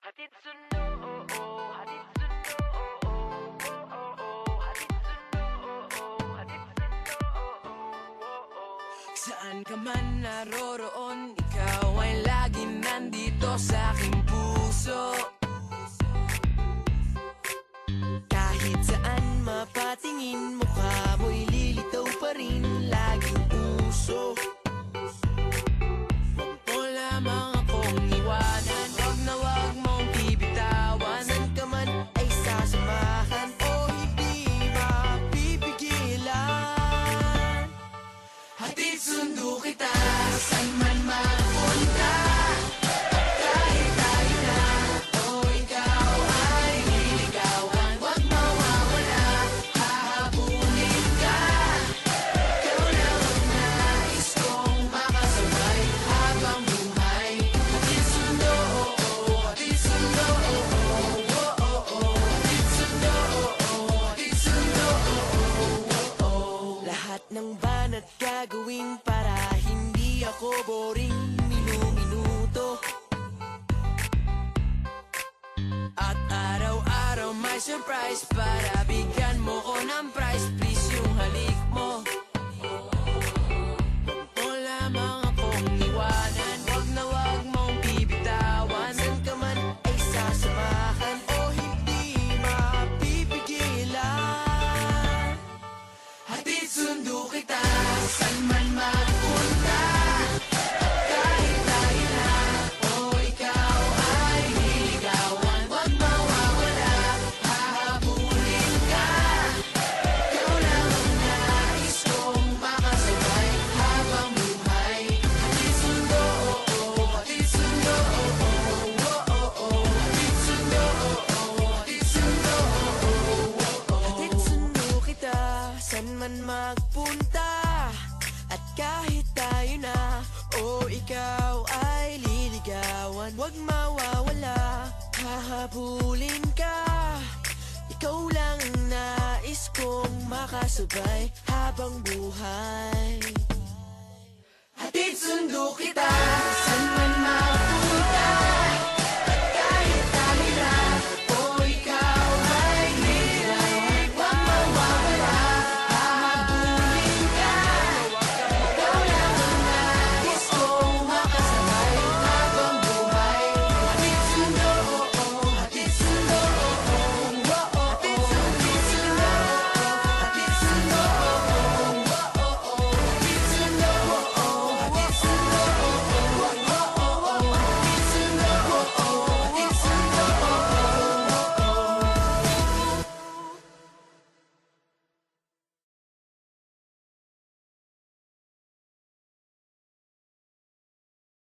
Hatid sundo, oh oh, hatid sundo, oh oh, oh oh, oh, hatid sundo, oh oh, hatid sundo, oh oh, oh. Saan ka man naroroon, ikaw ay laging nandito sa aking puso. Kahit saan mapatingin, mukha mo'y lilitaw pa rin, laging puso. Huwag mo lamang akong iwanan, wag na wag mong bibitawan. Saan ka man ay sasamahan o hindi mapipigilan. Hatid sundo kita, saan man mapunta. Kahit tayo na o ikaw ay liligawan, wag mawawala, hahabulin ka. Ikaw lang ang nais kong makasabay habang buhay. Hatid sundo, oh oh, hatid sundo, oh oh, oh oh, hatid sundo, oh oh, hatid sundo, oh oh. Lahat ng banat gagawin para hindi ako boring minuto. At araw-araw may surprise para bigyan mo ko ng prize. Please yung halik mo, wag mo lamang akong iwanan, wag na wag mong bibitawan. Saan ka man ay sasamahan o hindi mapipigilan. Hatid sundo kita, saan man magpunta. Kahit tayo na o ikaw ay liligawan, wag mawawala, hahabulin ka. Ikaw lang ang nais kong makasabay habang buhay. Hatid sundo, oh oh, hatid sundo, oh oh, oh oh, hatid sundo, oh oh, hatid sundo, oh oh. Hatid sundo kita, saan man magpunta. At kahit tayo na o ikaw ay liligawan, wag mawawala, hahabulin ka. Ikaw lang ang nais kong makasabay habang buhay. Hatid sundo kita,